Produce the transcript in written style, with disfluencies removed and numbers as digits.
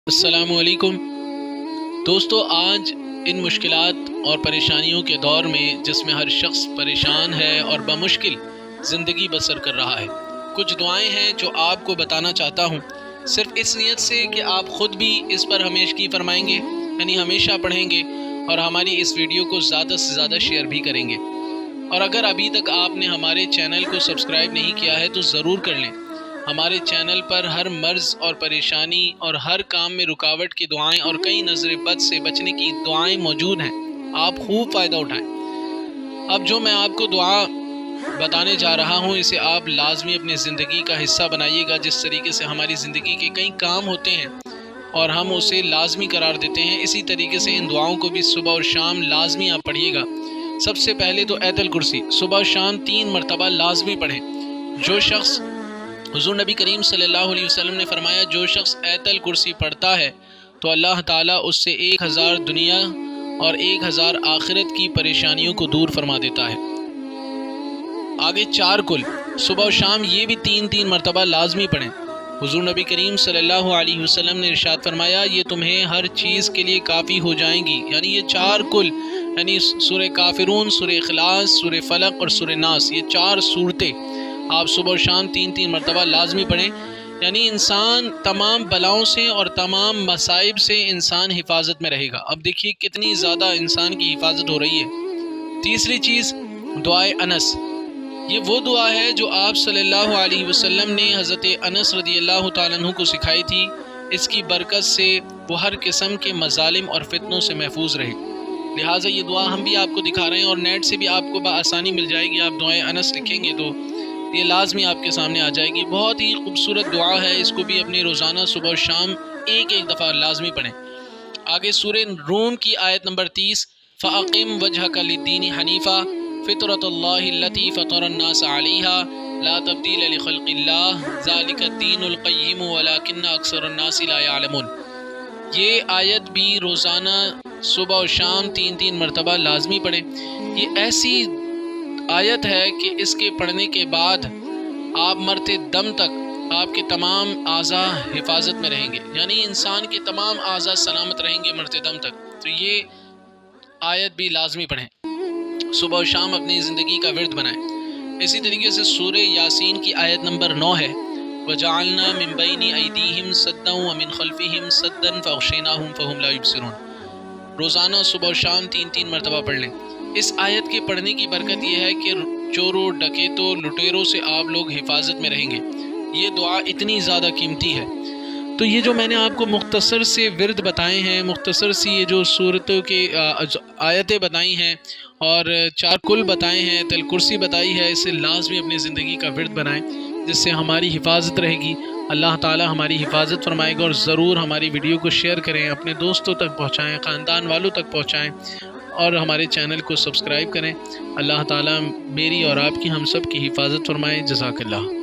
अस्सलामुअलैकुम दोस्तों, आज इन मुश्किलात और परेशानियों के दौर में जिसमें हर शख्स परेशान है और बमुश्किल ज़िंदगी बसर कर रहा है, कुछ दुआएं हैं जो आपको बताना चाहता हूँ, सिर्फ इस नीयत से कि आप ख़ुद भी इस पर हमेशगी फरमाएंगे, यानी हमेशा पढ़ेंगे और हमारी इस वीडियो को ज़्यादा से ज़्यादा शेयर भी करेंगे। और अगर अभी तक आपने हमारे चैनल को सब्सक्राइब नहीं किया है तो ज़रूर कर लें। हमारे चैनल पर हर मर्ज़ और परेशानी और हर काम में रुकावट की दुआएं और कई नज़र बद से बचने की दुआएं मौजूद हैं, आप खूब फ़ायदा उठाएं। अब जो मैं आपको दुआ बताने जा रहा हूं, इसे आप लाजमी अपनी ज़िंदगी का हिस्सा बनाइएगा। जिस तरीके से हमारी ज़िंदगी के कई काम होते हैं और हम उसे लाजमी करार देते हैं, इसी तरीके से इन दुआओं को भी सुबह और शाम लाजमी आप पढ़िएगा। सबसे पहले तो आयतुल कुर्सी सुबह और शाम 3 मरतबा लाजमी पढ़ें। जो शख्स, हुज़ूर नबी करीम सल्लल्लाहु अलैहि वसल्लम ने फरमाया, जो शख्स आयतुल कुर्सी पढ़ता है तो अल्लाह ताला उससे 1000 दुनिया और 1000 आखिरत की परेशानियों को दूर फरमा देता है। आगे 4 कुल सुबह और शाम ये भी 3-3 मरतबा लाजमी पढ़ें। हुज़ूर नबी करीम सल्लल्लाहु अलैहि वसल्लम ने इरशाद फरमाया, ये तुम्हें हर चीज़ के लिए काफ़ी हो जाएंगी। यानी ये 4 कुल, यानी सूरह काफिरून, सूरह इखलास, सूरह फलक और सूरह नास, ये 4 सूरतें आप सुबह और शाम 3-3 मरतबा लाजमी पढ़ें। यानी इंसान तमाम बलाओं से और तमाम मसाइब से इंसान हिफाजत में रहेगा। अब देखिए कितनी ज़्यादा इंसान की हिफाजत हो रही है। तीसरी चीज़ दुआए अनस, ये वो दुआ है जो आप सल्लल्लाहु अलैहि वसल्लम ने हज़रत अनस रदियल्लाहु ताला अन्हु को सिखाई थी। इसकी बरकत से वो हर किस्म के मज़ालिम और फितनों से महफूज रहे। लिहाजा ये दुआ हम भी आपको दिखा रहे हैं और नेट से भी आपको बआसानी मिल जाएगी। आप दुआए अनस लिखेंगे तो ये लाजमी आपके सामने आ जाएगी। बहुत ही खूबसूरत दुआ है, इसको भी अपनी रोज़ाना सुबह और शाम एक दफ़ा लाजमी पढ़ें। आगे सूरह रूम की आयत नंबर 30, फ़अक़िम वजहक लिद्दीन हनीफ़ा फ़ितरतल्लाहि अल्लती फ़तरन्नास अलैहा ला तब्दील लिख़ल्क़िल्लाह ज़ालिकद्दीनुल क़य्यिम वलाकिन्न अक्सरन्नासि ला यअलमून। ये आयत भी रोज़ाना सुबह और शाम 3-3 मरतबा लाजमी पढ़ें। ये ऐसी आयत है कि इसके पढ़ने के बाद आप मरते दम तक आपके तमाम आज़ा हिफाजत में रहेंगे, यानी इंसान के तमाम आज़ा सलामत रहेंगे मरते दम तक। तो ये आयत भी लाजमी पढ़ें, सुबह और शाम अपनी ज़िंदगी का विर्द बनाएं। इसी तरीके से सूरह यासीन की आयत नंबर 9 है, वजअलना मिन बैनि अयदीहिम सद्दन व मिन खल्फिहिम सद्दन फ़अग़शयनाहुम फ़हुम ला युबसिरून। रोज़ाना सुबह और शाम 3-3 मरतबा पढ़ लें। इस आयत के पढ़ने की बरकत यह है कि चोरों, डकैतों, लुटेरों से आप लोग हिफाजत में रहेंगे। ये दुआ इतनी ज़्यादा कीमती है। तो ये जो मैंने आपको मुख्तसर से विर्द बताए हैं, मुख्तसर सी ये जो सूरतों के आयतें बताई हैं और 4 कुल बताए हैं, तिल कुर्सी बताई है, इसे लाजमी अपनी ज़िंदगी का विर्द बनाएं, जिससे हमारी हिफाजत रहेगी। अल्लाह ताला हमारी हिफाजत फरमाएगा। और ज़रूर हमारी वीडियो को शेयर करें, अपने दोस्तों तक पहुँचाएँ, ख़ानदान वालों तक पहुँचाएँ और हमारे चैनल को सब्सक्राइब करें। अल्लाह ताला मेरी और आपकी, हम सब की हिफाजत फरमाए। जज़ाकल्लाह।